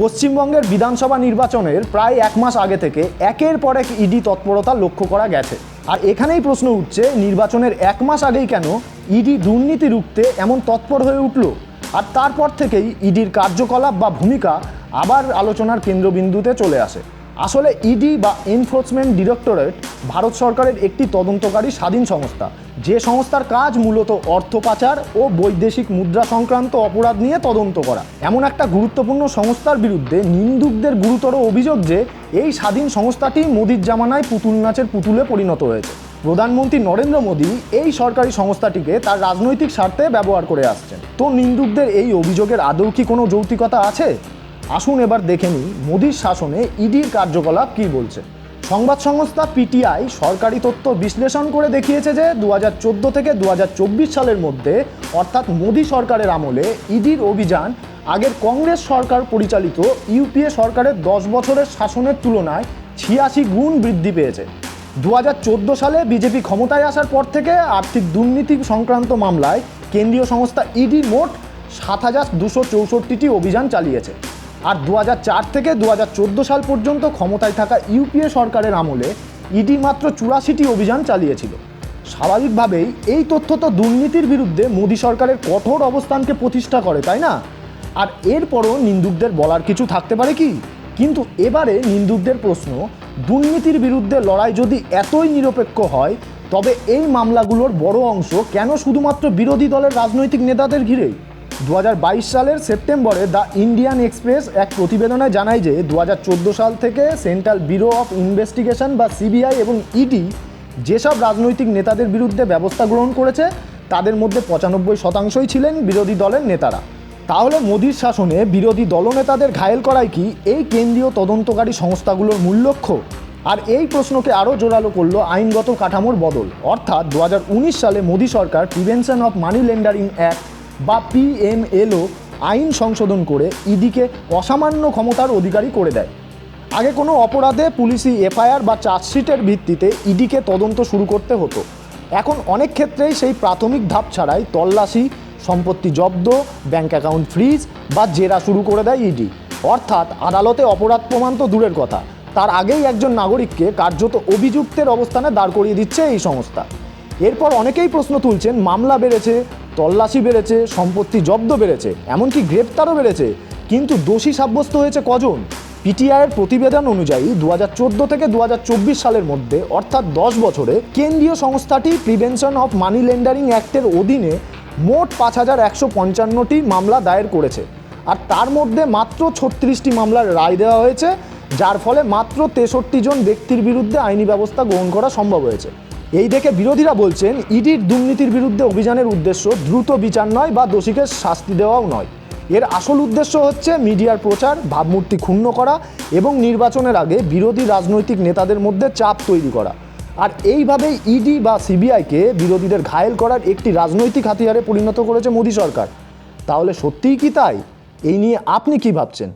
পশ্চিমবঙ্গের বিধানসভা নির্বাচনের প্রায় এক মাস আগে থেকে একের পর এক ইডি তৎপরতা লক্ষ্য করা গেছে। আর এখানেই প্রশ্ন উঠছে, নির্বাচনের এক মাস আগেই কেন ইডি দুর্নীতি রুখতে এমন তৎপর হয়ে উঠল? আর তারপর থেকেই ইডির কার্যকলাপ বা ভূমিকা আবার আলোচনার কেন্দ্রবিন্দুতে চলে আসে। আসলে ইডি বা এনফোর্সমেন্ট ডিরেক্টরেট ভারত সরকারের একটি তদন্তকারী স্বাধীন সংস্থা, যে সংস্থার কাজ মূলত অর্থ পাচার ও বৈদেশিক মুদ্রা সংক্রান্ত অপরাধ নিয়ে তদন্ত করা। এমন একটা গুরুত্বপূর্ণ সংস্থার বিরুদ্ধে নিন্দুকদের গুরুতর অভিযোগ যে এই স্বাধীন সংস্থাটি মোদির জামানায় পুতুল নাচের পুতুলে পরিণত হয়েছে। প্রধানমন্ত্রী নরেন্দ্র মোদী এই সরকারি সংস্থাটিকে তার রাজনৈতিক স্বার্থে ব্যবহার করে আসছেন। তো নিন্দুকদের এই অভিযোগের আদৌ কি কোনো যৌক্তিকতা আছে? আসুন এবার দেখে নিই মোদির শাসনে ইডির কার্যকলাপ কী বলছে। সংবাদ সংস্থা পিটিআই সরকারি তথ্য বিশ্লেষণ করে দেখিয়েছে যে 2014 থেকে 2024 সালের মধ্যে, অর্থাৎ মোদি সরকারের আমলে ইডির অভিযান আগের কংগ্রেস সরকার পরিচালিত ইউপিএ সরকারের 10 বছরের শাসনের তুলনায় 86 গুণ বৃদ্ধি পেয়েছে। 2014 সালে বিজেপি ক্ষমতায় আসার পর থেকে আর্থিক দুর্নীতি সংক্রান্ত মামলায় কেন্দ্রীয় সংস্থা ইডি মোট 7,264টি অভিযান চালিয়েছে। আর 2004 থেকে 2014 সাল পর্যন্ত ক্ষমতায় থাকা ইউপিএ সরকারের আমলে ইডি মাত্র 84টি অভিযান চালিয়েছিল। স্বাভাবিকভাবেই এই তথ্য তো দুর্নীতির বিরুদ্ধে মোদী সরকারের কঠোর অবস্থানকে প্রতিষ্ঠা করে, তাই না? আর এরপরও নিন্দুকদের বলার কিছু থাকতে পারে কি? কিন্তু এবারে নিন্দুকদের প্রশ্ন, দুর্নীতির বিরুদ্ধে লড়াই যদি এতই নিরপেক্ষ হয়, তবে এই মামলাগুলোর বড় অংশ কেন শুধুমাত্র বিরোধী দলের রাজনৈতিক নেতাদের ঘিরেই? 2022 সালের সেপ্টেম্বরে দ্য ইন্ডিয়ান এক্সপ্রেস এক প্রতিবেদনে জানায় যে 2014 সাল থেকে সেন্ট্রাল ব্যুরো অফ ইনভেস্টিগেশন বা সিবিআই এবং ইডি যেসব রাজনৈতিক নেতাদের বিরুদ্ধে ব্যবস্থা গ্রহণ করেছে, তাদের মধ্যে 95% ছিলেন বিরোধী দলের নেতারা। তাহলে মোদির শাসনে বিরোধী দলনেতাদের ঘায়েল করাই কি এই কেন্দ্রীয় তদন্তকারী সংস্থাগুলোর মূল লক্ষ্য? আর এই প্রশ্নকে আরও জোরালো করলো আইনগত কাঠামোর বদল। অর্থাৎ 2019 সালে মোদী সরকার prevention of money laundering act বা পিএমএলও আইন সংশোধন করে ইডিকে অসামান্য ক্ষমতার অধিকারী করে দেয়। আগে কোনো অপরাধে পুলিশি এফআইআর বা চার্জশিটের ভিত্তিতে ইডিকে তদন্ত শুরু করতে হতো। এখন অনেক ক্ষেত্রেই সেই প্রাথমিক ধাপ ছাড়াই তল্লাশি, সম্পত্তি জব্দ, ব্যাঙ্ক অ্যাকাউন্ট ফ্রিজ বা জেরা শুরু করে দেয় ইডি। অর্থাৎ আদালতে অপরাধ প্রমাণ তো দূরের কথা, তার আগেই একজন নাগরিককে কার্যত অভিযুক্তের অবস্থানে দাঁড় করিয়ে দিচ্ছে এই সংস্থা। এরপর অনেকেই প্রশ্ন তুলছেন, মামলা বেড়েছে, তল্লাশি বেড়েছে, সম্পত্তি জব্দ বেড়েছে, এমনকি গ্রেপ্তারও বেড়েছে, কিন্তু দোষী সাব্যস্ত হয়েছে কজন? পিটিআইয়ের প্রতিবেদন অনুযায়ী 2014 থেকে 2024 সালের মধ্যে, অর্থাৎ 10 বছরে, কেন্দ্রীয় সংস্থাটি প্রিভেনশন অফ মানি লন্ডারিং অ্যাক্টের অধীনে মোট 5,155টি মামলা দায়ের করেছে। আর তার মধ্যে মাত্র 36টি মামলার রায় দেওয়া হয়েছে, যার ফলে মাত্র 63 জন ব্যক্তির বিরুদ্ধে আইনি ব্যবস্থা গ্রহণ করা সম্ভব হয়েছে। এই দেখে বিরোধীরা বলছেন, ইডির দুর্নীতির বিরুদ্ধে অভিযানের উদ্দেশ্য দ্রুত বিচার নয় বা দোষীকে শাস্তি দেওয়াও নয়। এর আসল উদ্দেশ্য হচ্ছে মিডিয়ার প্রচার, ভাবমূর্তি ক্ষুণ্ণ করা এবং নির্বাচনের আগে বিরোধী রাজনৈতিক নেতাদের মধ্যে চাপ তৈরি করা। আর এইভাবেই ইডি বা সিবিআইকে বিরোধীদের ঘায়েল করার একটি রাজনৈতিক হাতিয়ারে পরিণত করেছে মোদী সরকার। তাহলে সত্যিই কি তাই? এই নিয়ে আপনি কি ভাবছেন?